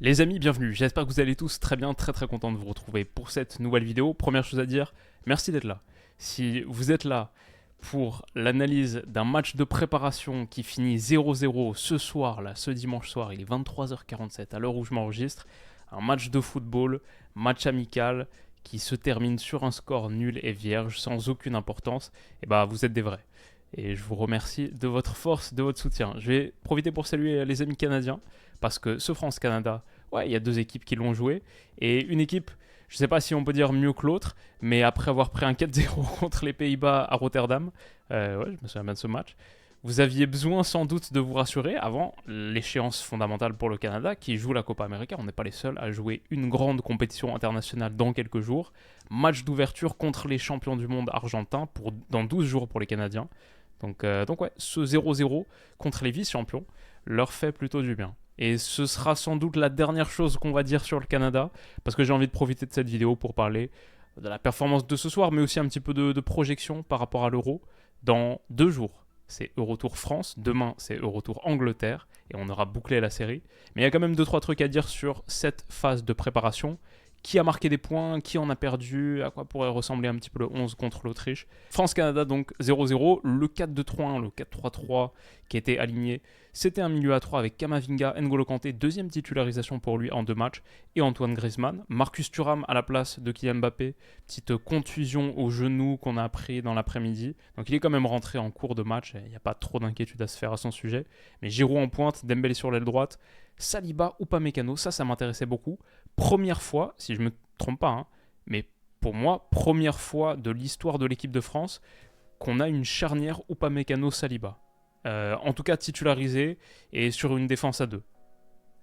Les amis, bienvenue, j'espère que vous allez tous très bien, très content de vous retrouver pour cette nouvelle vidéo. Première chose à dire, merci d'être là. Si vous êtes là pour l'analyse d'un match de préparation qui finit 0-0 ce soir, là, ce dimanche soir, il est 23h47 à l'heure où je m'enregistre, un match de football, match amical qui se termine sur un score nul et vierge sans aucune importance, et bah vous êtes des vrais. Et je vous remercie de votre force, de votre soutien. Je vais profiter pour saluer les amis canadiens, parce que ce France-Canada, ouais, il y a deux équipes qui l'ont joué, et une équipe, je ne sais pas si on peut dire mieux que l'autre, mais après avoir pris un 4-0 contre les Pays-Bas à Rotterdam, ouais, je me souviens bien de ce match, vous aviez besoin sans doute de vous rassurer avant l'échéance fondamentale pour le Canada qui joue la Copa América. On n'est pas les seuls à jouer une grande compétition internationale dans quelques jours. Match d'ouverture contre les champions du monde argentins dans 12 jours pour les Canadiens. Donc ouais, ce 0-0 contre les vice-champions leur fait plutôt du bien. Et ce sera sans doute la dernière chose qu'on va dire sur le Canada, parce que j'ai envie de profiter de cette vidéo pour parler de la performance de ce soir, mais aussi un petit peu de projection par rapport à l'Euro. Dans 2 jours, c'est Eurotour France, demain c'est Eurotour Angleterre, et on aura bouclé la série. Mais il y a quand même 2-3 trucs à dire sur cette phase de préparation. Qui a marqué des points, qui en a perdu, à quoi pourrait ressembler un petit peu le 11 contre l'Autriche. France-Canada donc 0-0, le 4-2-3-1, le 4-3-3 qui était aligné, c'était un milieu à 3 avec Kamavinga, N'Golo Kanté, deuxième titularisation pour lui en 2 matchs, et Antoine Griezmann. Marcus Thuram à la place de Kylian Mbappé, petite contusion au genou qu'on a appris dans l'après-midi, donc il est quand même rentré en cours de match, il n'y a pas trop d'inquiétude à se faire à son sujet, mais Giroud en pointe, Dembélé sur l'aile droite, Saliba ou Upamecano, ça m'intéressait beaucoup. Première fois, si je ne me trompe pas, hein, mais pour moi, première fois de l'histoire de l'équipe de France qu'on a une charnière Upamecano-Saliba. En tout cas titularisée et sur une défense à 2.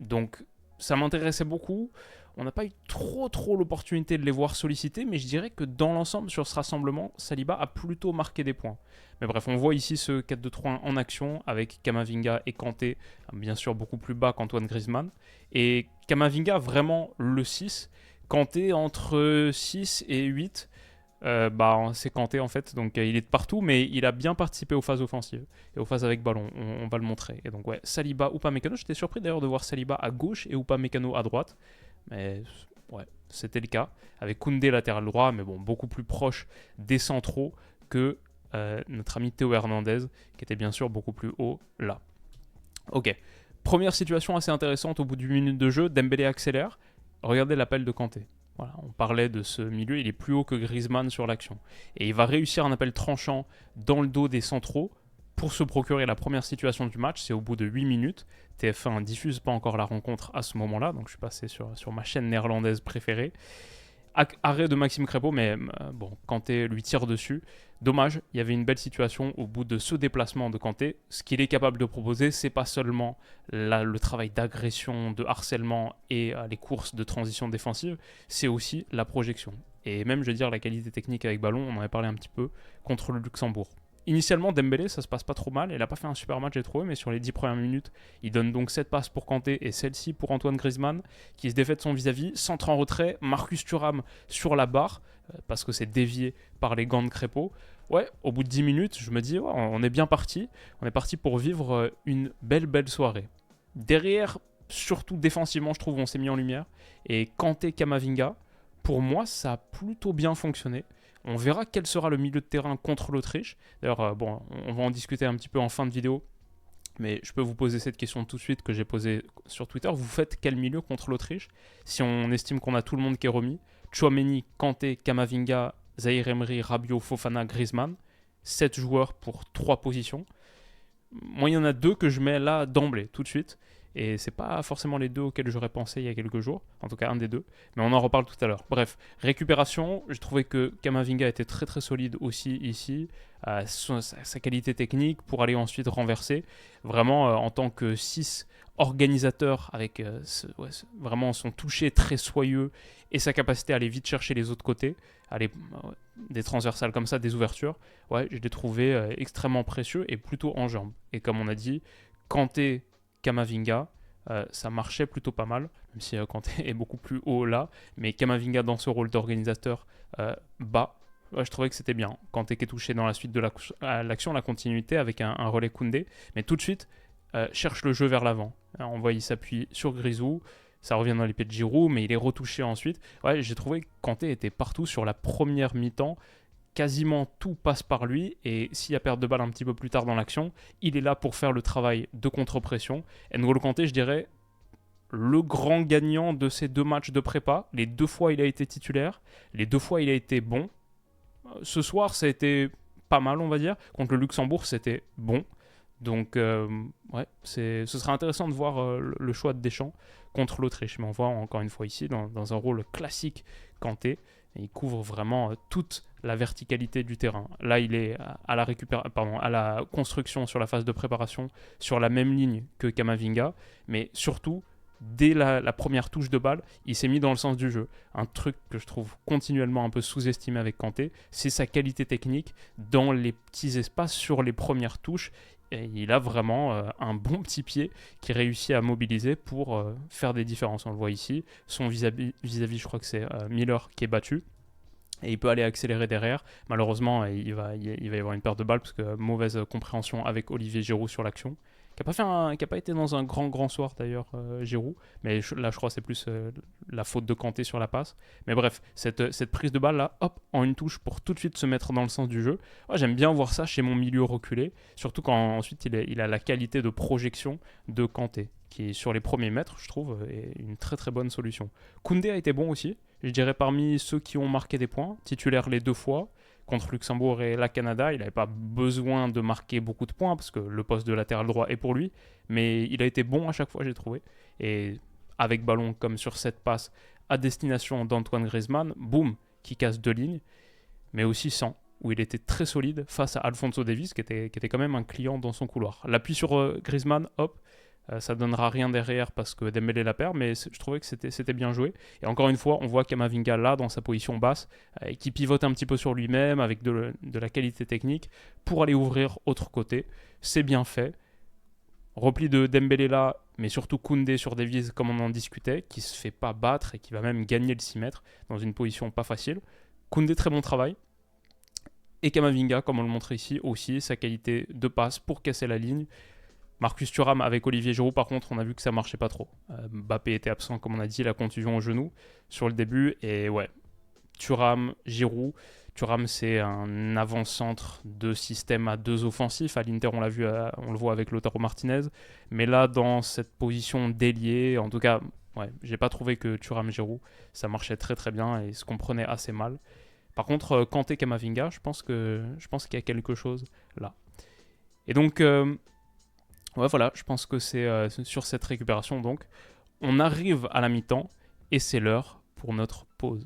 Donc ça m'intéressait beaucoup. On n'a pas eu trop l'opportunité de les voir solliciter, mais je dirais que dans l'ensemble, sur ce rassemblement, Saliba a plutôt marqué des points. Mais bref, on voit ici ce 4-2-3-1 en action avec Kamavinga et Kanté, bien sûr beaucoup plus bas qu'Antoine Griezmann. Et Kamavinga, vraiment le 6. Kanté entre 6 et 8. C'est Kanté en fait, donc il est de partout, mais il a bien participé aux phases offensives et aux phases avec ballon, on va le montrer. Et donc ouais, Saliba, Upamecano, j'étais surpris d'ailleurs de voir Saliba à gauche et Upamecano à droite, mais ouais, c'était le cas, avec Koundé latéral droit, mais bon, beaucoup plus proche des centraux que notre ami Théo Hernandez, qui était bien sûr beaucoup plus haut là. Ok, première situation assez intéressante au bout d'une minute de jeu, Dembélé accélère, regardez l'appel de Kanté. Voilà, on parlait de ce milieu, il est plus haut que Griezmann sur l'action. Et il va réussir un appel tranchant dans le dos des centraux pour se procurer la première situation du match. C'est au bout de 8 minutes. TF1 ne diffuse pas encore la rencontre à ce moment-là, donc je suis passé sur ma chaîne néerlandaise préférée. Arrêt de Maxime Crépeau, mais bon, Kanté lui tire dessus. Dommage, il y avait une belle situation au bout de ce déplacement de Kanté. Ce qu'il est capable de proposer, c'est pas seulement le travail d'agression, de harcèlement et les courses de transition défensive, c'est aussi la projection. Et même, je veux dire, la qualité technique avec ballon, on en avait parlé un petit peu, contre le Luxembourg. Initialement, Dembélé, ça se passe pas trop mal. Il n'a pas fait un super match, j'ai trouvé, mais sur les 10 premières minutes, il donne donc 7 passes pour Kanté et celle-ci pour Antoine Griezmann, qui se défait de son vis-à-vis. Centre en retrait, Marcus Thuram sur la barre, parce que c'est dévié par les gants de Crépeau. Ouais, au bout de 10 minutes, je me dis, ouais, on est bien parti. On est parti pour vivre une belle soirée. Derrière, surtout défensivement, je trouve, on s'est mis en lumière. Et Kanté, Kamavinga, pour moi, ça a plutôt bien fonctionné. On verra quel sera le milieu de terrain contre l'Autriche. D'ailleurs, bon, on va en discuter un petit peu en fin de vidéo. Mais je peux vous poser cette question tout de suite que j'ai posée sur Twitter. Vous faites quel milieu contre l'Autriche? Si on estime qu'on a tout le monde qui est remis. Tchouaméni, Kanté, Kamavinga, Zahir Emery, Rabiot, Fofana, Griezmann. 7 joueurs pour 3 positions. Moi, il y en a 2 que je mets là d'emblée, tout de suite. Et c'est pas forcément les 2 auxquels j'aurais pensé il y a quelques jours, en tout cas un des 2, mais on en reparle tout à l'heure. Bref, récupération, j'ai trouvé que Kamavinga était très solide aussi ici, sa qualité technique pour aller ensuite renverser, vraiment en tant que 6 organisateur avec vraiment son toucher très soyeux et sa capacité à aller vite chercher les autres côtés, aller des transversales comme ça, des ouvertures, ouais, je l'ai trouvé extrêmement précieux et plutôt en jambes. Et comme on a dit, Kanté, Kamavinga, ça marchait plutôt pas mal, même si Kanté est beaucoup plus haut là, mais Kamavinga dans ce rôle d'organisateur bas, ouais, je trouvais que c'était bien. Kanté qui est touché dans la suite de l'action, la continuité avec un relais Koundé, mais tout de suite cherche le jeu vers l'avant. On voit il s'appuie sur Grisou, Ça revient dans les pieds de Giroud, mais il est retouché ensuite. Ouais, j'ai trouvé que Kanté était partout sur la première mi-temps. Quasiment tout passe par lui, et s'il y a perte de balle un petit peu plus tard dans l'action, il est là pour faire le travail de contre-pression. N'Golo Kanté, je dirais, le grand gagnant de ces 2 matchs de prépa. Les 2 fois il a été titulaire, les 2 fois il a été bon. Ce soir, ça a été pas mal, on va dire. Contre le Luxembourg, c'était bon. Donc, ouais, ce sera intéressant de voir le choix de Deschamps contre l'Autriche. Mais on voit encore une fois ici, dans un rôle classique, Kanté. Et il couvre vraiment toute la verticalité du terrain. Là, il est à la construction sur la phase de préparation, sur la même ligne que Camavinga. Mais surtout, dès la première touche de balle, il s'est mis dans le sens du jeu. Un truc que je trouve continuellement un peu sous-estimé avec Kanté, c'est sa qualité technique dans les petits espaces sur les premières touches. Et il a vraiment un bon petit pied qui réussit à mobiliser pour faire des différences. On le voit ici. Son vis-à-vis, je crois que c'est Miller qui est battu. Et il peut aller accélérer derrière. Malheureusement, il va y avoir une perte de balle parce que mauvaise compréhension avec Olivier Giroud sur l'action. Qui n'a pas été dans un grand soir d'ailleurs, Giroud. Mais là, je crois que c'est plus la faute de Kanté sur la passe. Mais bref, cette prise de balle là, hop, en une touche pour tout de suite se mettre dans le sens du jeu. Ouais, j'aime bien voir ça chez mon milieu reculé. Surtout quand ensuite il a la qualité de projection de Kanté, qui sur les premiers mètres, je trouve, est une très très bonne solution. Koundé a été bon aussi. Je dirais parmi ceux qui ont marqué des points, titulaire les 2 fois. Contre Luxembourg et la Canada, il n'avait pas besoin de marquer beaucoup de points parce que le poste de latéral droit est pour lui. Mais il a été bon à chaque fois, j'ai trouvé. Et avec ballon comme sur cette passe à destination d'Antoine Griezmann, boum, qui casse 2 lignes. Mais aussi sans, où il était très solide face à Alphonso Davies, qui était quand même un client dans son couloir. L'appui sur Griezmann, hop, ça donnera rien derrière parce que Dembélé la perd, mais je trouvais que c'était bien joué. Et encore une fois, on voit Camavinga là, dans sa position basse, qui pivote un petit peu sur lui-même avec de la qualité technique pour aller ouvrir autre côté. C'est bien fait. Repli de Dembélé là, mais surtout Koundé sur Davies, comme on en discutait, qui se fait pas battre et qui va même gagner le 6 mètres dans une position pas facile. Koundé, très bon travail. Et Camavinga, comme on le montre ici, aussi sa qualité de passe pour casser la ligne. Marcus Thuram avec Olivier Giroud, par contre, on a vu que ça marchait pas trop. Mbappé était absent, comme on a dit, la contusion au genou sur le début. Et ouais, Thuram, Giroud. Thuram, c'est un avant-centre de système à 2 offensifs. À l'Inter, on l'a vu, on le voit avec Lautaro Martinez. Mais là, dans cette position d'ailier, en tout cas, ouais, j'ai pas trouvé que Thuram Giroud, ça marchait très très bien et se comprenait assez mal. Par contre, Kanté Camavinga, je pense qu'il y a quelque chose là. Et donc, ouais, voilà, je pense que c'est sur cette récupération. Donc, on arrive à la mi-temps et c'est l'heure pour notre pause.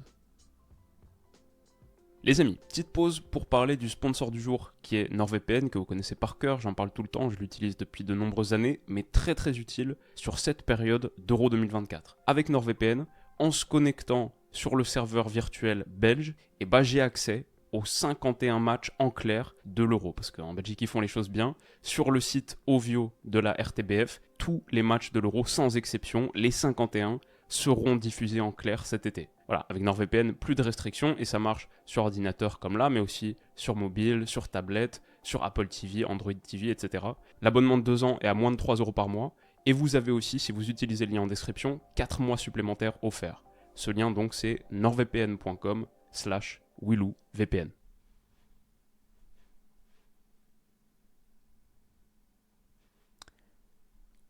Les amis, petite pause pour parler du sponsor du jour qui est NordVPN, que vous connaissez par cœur, j'en parle tout le temps, je l'utilise depuis de nombreuses années, mais très très utile sur cette période d'Euro 2024. Avec NordVPN, en se connectant sur le serveur virtuel belge, et bah j'ai accès aux 51 matchs en clair de l'Euro, parce qu'en Belgique ils font les choses bien. Sur le site Ovio de la RTBF, tous les matchs de l'Euro, sans exception, les 51, seront diffusés en clair cet été. Voilà, avec NordVPN, plus de restrictions, et ça marche sur ordinateur comme là, mais aussi sur mobile, sur tablette, sur Apple TV, Android TV, etc. L'abonnement de 2 ans est à moins de 3 € par mois, et vous avez aussi, si vous utilisez le lien en description, 4 mois supplémentaires offerts. Ce lien donc c'est nordvpn.com/WillouVPN.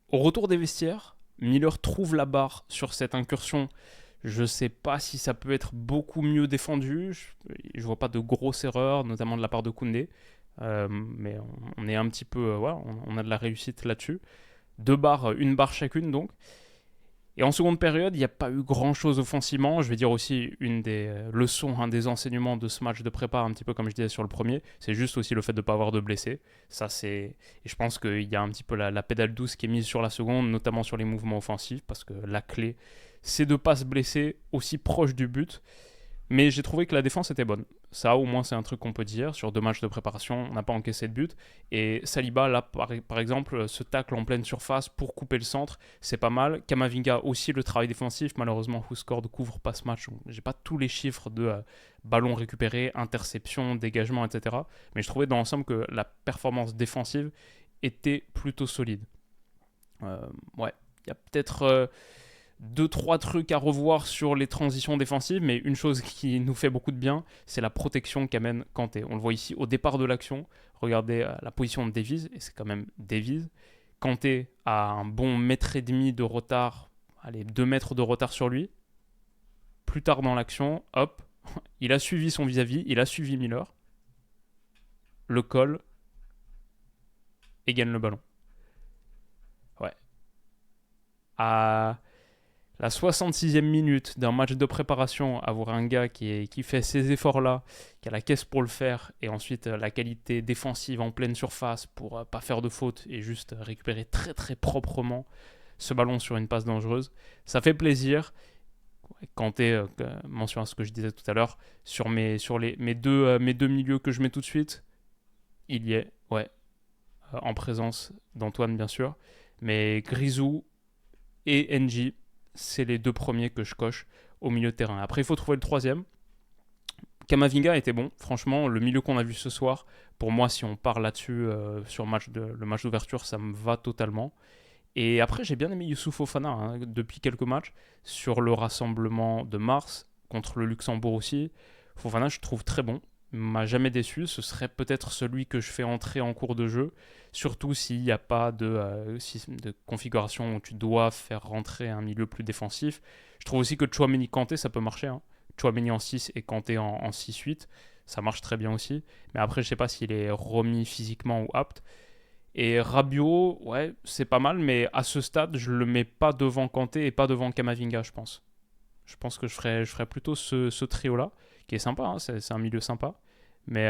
Au retour des vestiaires, Miller trouve la barre sur cette incursion. Je ne sais pas si ça peut être beaucoup mieux défendu. Je ne vois pas de grosses erreurs, notamment de la part de Koundé. Mais on est un petit peu... voilà, on a de la réussite là-dessus. 2 barres, 1 barre chacune donc. Et en seconde période, il n'y a pas eu grand-chose offensivement. Je vais dire aussi une des leçons, un des enseignements de ce match de prépa, un petit peu comme je disais sur le premier, c'est juste aussi le fait de ne pas avoir de blessés. Ça, c'est... Et je pense qu'il y a un petit peu la pédale douce qui est mise sur la seconde, notamment sur les mouvements offensifs, parce que la clé, c'est de ne pas se blesser aussi proche du but. Mais j'ai trouvé que la défense était bonne. Ça, au moins, c'est un truc qu'on peut dire. Sur 2 matchs de préparation, on n'a pas encaissé de but. Et Saliba, là, par exemple, se tacle en pleine surface pour couper le centre, c'est pas mal. Camavinga aussi, le travail défensif. Malheureusement, Houskord ne couvre pas ce match. J'ai pas tous les chiffres de ballons récupérés, interceptions, dégagements, etc. Mais je trouvais dans l'ensemble que la performance défensive était plutôt solide. Ouais, il y a peut-être... 2-3 trucs à revoir sur les transitions défensives, mais une chose qui nous fait beaucoup de bien, c'est la protection qu'amène Kanté. On le voit ici au départ de l'action. Regardez la position de Davies, et c'est quand même Davies. Kanté a un bon mètre et demi de retard, allez, 2 mètres de retard sur lui. Plus tard dans l'action, hop, il a suivi son vis-à-vis, il a suivi Miller, le colle et gagne le ballon. Ouais. À la 66e minute d'un match de préparation, avoir un gars qui fait ces efforts-là, qui a la caisse pour le faire, et ensuite la qualité défensive en pleine surface pour pas faire de faute et juste récupérer très très proprement ce ballon sur une passe dangereuse, ça fait plaisir. Kanté, mention à ce que je disais tout à l'heure, sur mes deux milieux que je mets tout de suite, il y est, ouais, en présence d'Antoine bien sûr, mais Grisou et NJ, c'est les 2 premiers que je coche au milieu de terrain. Après, il faut trouver le 3e. Camavinga était bon, franchement, le milieu qu'on a vu ce soir, pour moi, si on part là-dessus sur le match d'ouverture, ça me va totalement. Et après, j'ai bien aimé Youssouf Fofana depuis quelques matchs, sur le rassemblement de mars, contre le Luxembourg aussi. Fofana, je trouve très bon, m'a jamais déçu. Ce serait peut-être celui que je fais entrer en cours de jeu, surtout s'il n'y a pas de configuration où tu dois faire rentrer un milieu plus défensif. Je trouve aussi que Tchouaméni Kanté, ça peut marcher. Tchouaméni en 6 et Kanté en 6-8, ça marche très bien aussi. Mais après, je sais pas s'il est remis physiquement ou apte. Et Rabiot, ouais, c'est pas mal, mais à ce stade, je le mets pas devant Kanté et pas devant Camavinga, je pense. Je pense que je ferais plutôt ce trio-là, qui est sympa, c'est un milieu sympa. Mais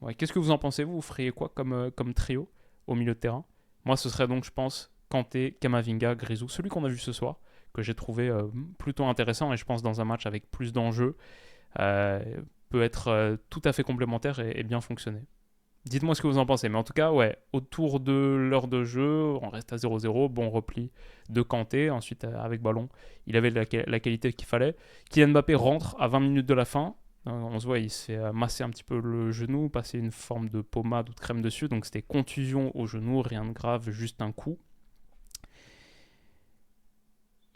ouais, qu'est-ce que vous en pensez, vous feriez quoi comme trio au milieu de terrain? Moi, ce serait donc, je pense, Kanté, Camavinga, Grisou, celui qu'on a vu ce soir, que j'ai trouvé plutôt intéressant, et je pense dans un match avec plus d'enjeux, euh, peut être tout à fait complémentaire et bien fonctionner. Dites-moi ce que vous en pensez. Mais en tout cas, ouais, autour de l'heure de jeu, on reste à 0-0. Bon repli de Kanté. Ensuite, avec ballon, il avait la qualité qu'il fallait. Kylian Mbappé rentre à 20 minutes de la fin. On se voit, il s'est massé un petit peu le genou, passé une forme de pommade ou de crème dessus. Donc c'était contusion au genou, rien de grave, juste un coup.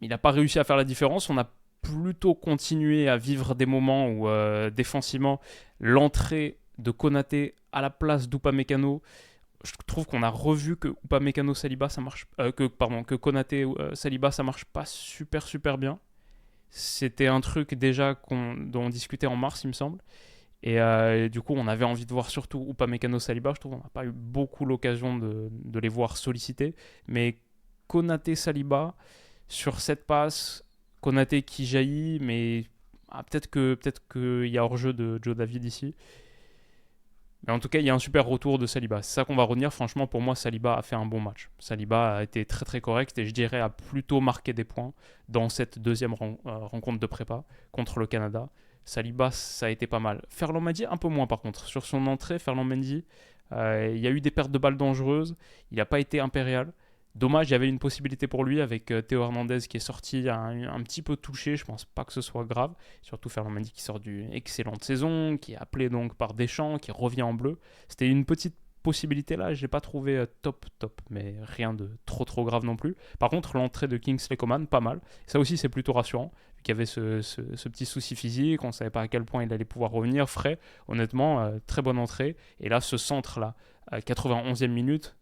Il n'a pas réussi à faire la différence. On a plutôt continué à vivre des moments où, défensivement, l'entrée de Konaté à la place d'Upamecano, je trouve qu'on a revu que Upamecano Saliba ça marche que Konaté Saliba ça marche pas super bien. C'était un truc déjà dont on discutait en mars, il me semble. Et du coup, on avait envie de voir surtout Upamecano Saliba. Je trouve qu'on n'a pas eu beaucoup l'occasion de les voir sollicités. Mais Konaté Saliba, sur cette passe, Konaté qui jaillit, mais peut-être qu'il y a hors-jeu de Joe David ici. Mais en tout cas, il y a un super retour de Saliba. C'est ça qu'on va retenir. Franchement, pour moi, Saliba a fait un bon match. Saliba a été très très correct et je dirais a plutôt marqué des points dans cette deuxième rencontre de prépa contre le Canada. Saliba, ça a été pas mal. Ferland Mendy, un peu moins par contre. Sur son entrée, Ferland Mendy, il y a eu des pertes de balles dangereuses. Il n'a pas été impérial. Dommage, il y avait une possibilité pour lui avec Théo Hernandez qui est sorti un petit peu touché. Je pense pas que ce soit grave. Surtout Ferland Mendy qui sort d'une excellente saison, qui est appelé donc par Deschamps, qui revient en bleu. C'était une petite possibilité là, je l'ai pas trouvé top, mais rien de trop grave non plus. Par contre, l'entrée de Kingsley Coman, pas mal. Ça aussi, c'est plutôt rassurant. Vu qu'il y avait ce petit souci physique, on savait pas à quel point il allait pouvoir revenir frais. Honnêtement, très bonne entrée. Et là, ce centre là, à 91e minute,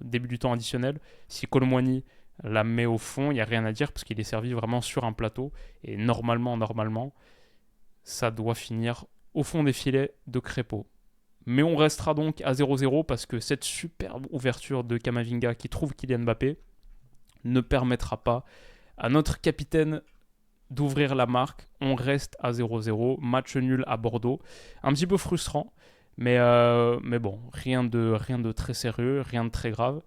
début du temps additionnel, si Colomwani la met au fond, il n'y a rien à dire parce qu'il est servi vraiment sur un plateau et normalement, ça doit finir au fond des filets de Crépeau. Mais on restera donc à 0-0 parce que cette superbe ouverture de Camavinga qui trouve Kylian Mbappé ne permettra pas à notre capitaine d'ouvrir la marque. On reste à 0-0, match nul à Bordeaux. Un petit peu frustrant. Mais bon, rien de très sérieux, rien de très grave.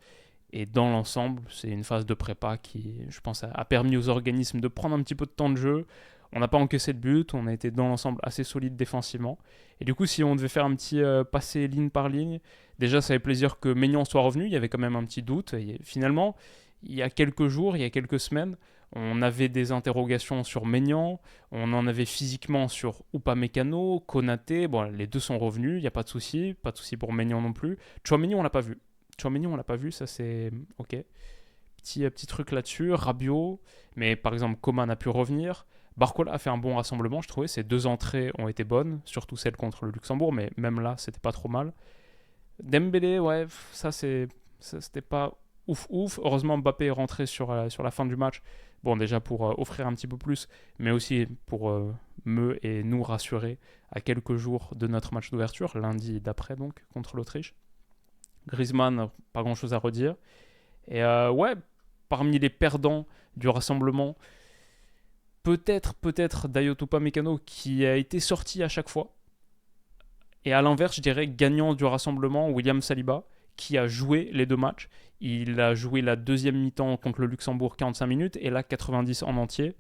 Et dans l'ensemble, c'est une phase de prépa qui, je pense, a permis aux organismes de prendre un petit peu de temps de jeu. On n'a pas encaissé de but, on a été dans l'ensemble assez solide défensivement. Et du coup, si on devait faire un petit passé ligne par ligne, déjà ça fait plaisir que Maignan soit revenu, il y avait quand même un petit doute. Et finalement, il y a quelques jours, il y a quelques semaines, on avait des interrogations sur Maignan, on en avait physiquement sur Upamecano, Konaté, bon les deux sont revenus, il n'y a pas de souci pour Maignan non plus. Tchouaméni on l'a pas vu, ça c'est ok. petit truc là-dessus. Rabiot, mais par exemple, Coman a pu revenir. Barcola a fait un bon rassemblement, je trouvais. Ses 2 entrées ont été bonnes, surtout celle contre le Luxembourg, mais même là, c'était pas trop mal. Dembélé, ouais, c'était pas ouf. Heureusement, Mbappé est rentré sur la fin du match. Bon, déjà pour offrir un petit peu plus, mais aussi pour me et nous rassurer à quelques jours de notre match d'ouverture, lundi d'après donc, contre l'Autriche. Griezmann, pas grand-chose à redire. Et ouais, parmi les perdants du rassemblement, peut-être Dayot Upamecano qui a été sorti à chaque fois. Et à l'inverse, je dirais gagnant du rassemblement, William Saliba, qui a joué les 2 matchs. Il a joué la deuxième mi-temps contre le Luxembourg 45 minutes et là 90 en entier.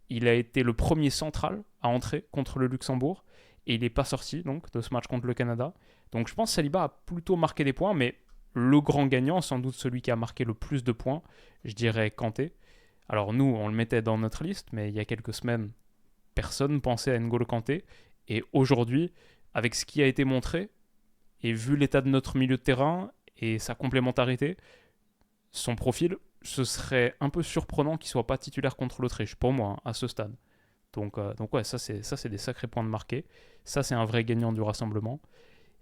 Il a été le premier central à entrer contre le Luxembourg et il n'est pas sorti donc de ce match contre le Canada. Donc je pense que Saliba a plutôt marqué des points, mais le grand gagnant, sans doute celui qui a marqué le plus de points, je dirais Kanté. Alors nous, on le mettait dans notre liste, mais il y a quelques semaines, personne ne pensait à N'Golo Kanté. Et aujourd'hui, avec ce qui a été montré, et vu l'état de notre milieu de terrain et sa complémentarité, son profil, ce serait un peu surprenant qu'il ne soit pas titulaire contre l'Autriche, pour moi, hein, à ce stade. Donc ouais, ça c'est des sacrés points de marqué. Ça, c'est un vrai gagnant du rassemblement.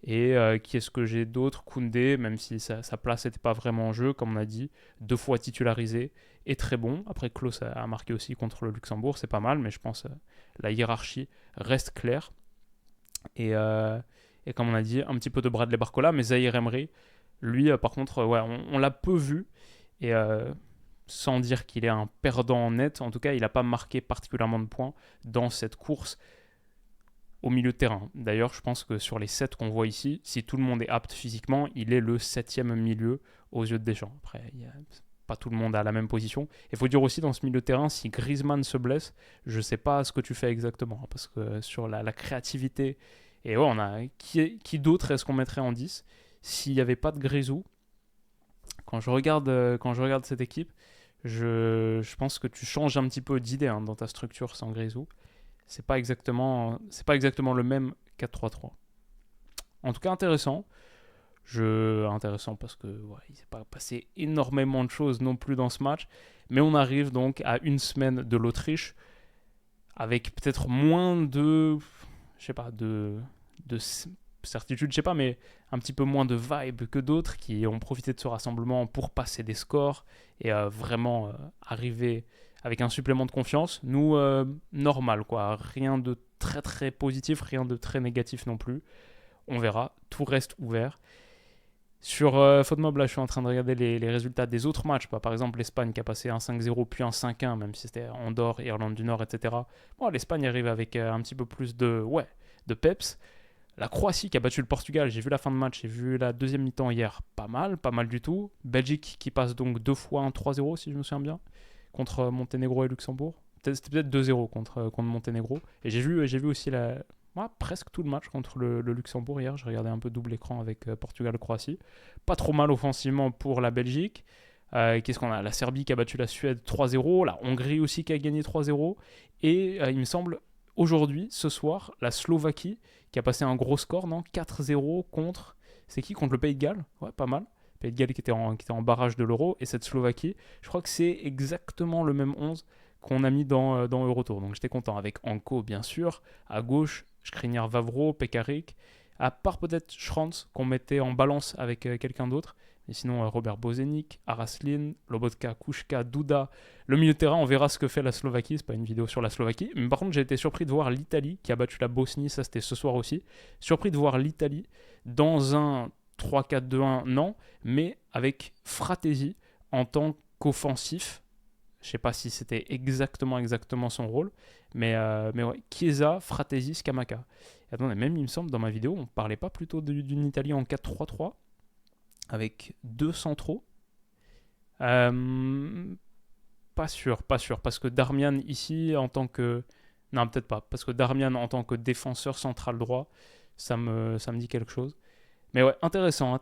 Et qui est-ce que j'ai d'autre? Koundé, même si sa place n'était pas vraiment en jeu, comme on a dit, 2 fois titularisé, et très bon. Après, Klose a marqué aussi contre le Luxembourg, c'est pas mal, mais je pense que la hiérarchie reste claire. Et comme on a dit, un petit peu de Bradley Barcola, mais Zahir Emery, lui, par contre, ouais, on l'a peu vu. Et sans dire qu'il est un perdant net, en tout cas, il n'a pas marqué particulièrement de points dans cette course au milieu de terrain. D'ailleurs, je pense que sur les 7 qu'on voit ici, si tout le monde est apte physiquement, il est le 7e milieu aux yeux de Deschamps. Après, pas tout le monde à la même position. Il faut dire aussi dans ce milieu de terrain, si Griezmann se blesse, je ne sais pas ce que tu fais exactement. Parce que sur la créativité, et ouais, on a qui d'autre est-ce qu'on mettrait en 10 s'il n'y avait pas de Grisou? Quand je regarde cette équipe, je pense que tu changes un petit peu d'idée hein, dans ta structure sans Grisou. C'est pas exactement le même 4-3-3. En tout cas, intéressant. Intéressant parce que il ne s'est pas passé énormément de choses non plus dans ce match. Mais on arrive donc à une semaine de l'Autriche avec peut-être moins de, je sais pas, de certitude, je sais pas, mais un petit peu moins de vibe que d'autres qui ont profité de ce rassemblement pour passer des scores et vraiment arriver avec un supplément de confiance. Nous, normal, quoi. Rien de très très positif, rien de très négatif non plus. On verra, tout reste ouvert. Sur FootMob, là, je suis en train de regarder les résultats des autres matchs. Par exemple, l'Espagne qui a passé un 5-0 puis un 5-1, même si c'était Andorre, Irlande du Nord, etc. Bon, l'Espagne arrive avec un petit peu plus de peps. La Croatie qui a battu le Portugal, j'ai vu la fin de match, j'ai vu la deuxième mi-temps hier, pas mal du tout. Belgique qui passe donc 2 fois un 3-0 si je me souviens bien, contre Monténégro et Luxembourg. C'était peut-être 2-0 contre Monténégro. Et j'ai vu aussi presque tout le match contre le Luxembourg hier. J'ai regardé un peu double écran avec Portugal-Croatie. Pas trop mal offensivement pour la Belgique. Qu'est-ce qu'on a? La Serbie qui a battu la Suède 3-0. La Hongrie aussi qui a gagné 3-0. Et il me semble, aujourd'hui, ce soir, la Slovaquie qui a passé un gros score, non 4-0 contre... C'est qui? Contre le Pays de Galles. Ouais, pas mal. Le Pays de Galles qui était en barrage de l'Euro. Et cette Slovaquie, je crois que c'est exactement le même 11 qu'on a mis dans Eurotour. Donc j'étais content avec Anko, bien sûr. À gauche, Skriniar, Vavro, Pekarik. À part peut-être Schranz, qu'on mettait en balance avec quelqu'un d'autre. Et sinon, Robert Bozenic, Araslin, Lobotka, Kushka, Duda. Le milieu de terrain, on verra ce que fait la Slovaquie. C'est pas une vidéo sur la Slovaquie. Mais par contre, j'ai été surpris de voir l'Italie qui a battu la Bosnie. Ça, c'était ce soir aussi. Surpris de voir l'Italie dans un 3-4-2-1, non. Mais avec Fratesi en tant qu'offensif. Je sais pas si c'était exactement son rôle. Mais ouais, Chiesa, Fratesi, Scamacca. Et attendez, même il me semble, dans ma vidéo, on parlait pas plutôt d'une Italie en 4-3-3 avec 2 centraux. Pas sûr, parce que Darmian ici en tant que... Non, peut-être pas, parce que Darmian en tant que défenseur central droit, ça me dit quelque chose. Mais ouais, intéressant.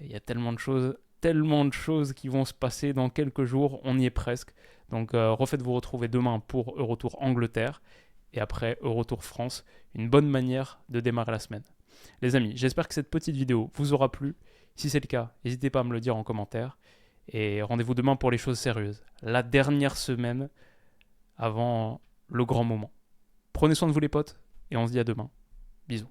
Il y a tellement de choses qui vont se passer dans quelques jours, on y est presque. Donc refaites-vous retrouver demain pour Eurotour Angleterre, et après Eurotour France, une bonne manière de démarrer la semaine. Les amis, j'espère que cette petite vidéo vous aura plu. Si c'est le cas, n'hésitez pas à me le dire en commentaire. Et rendez-vous demain pour les choses sérieuses. La dernière semaine avant le grand moment. Prenez soin de vous les potes et on se dit à demain. Bisous.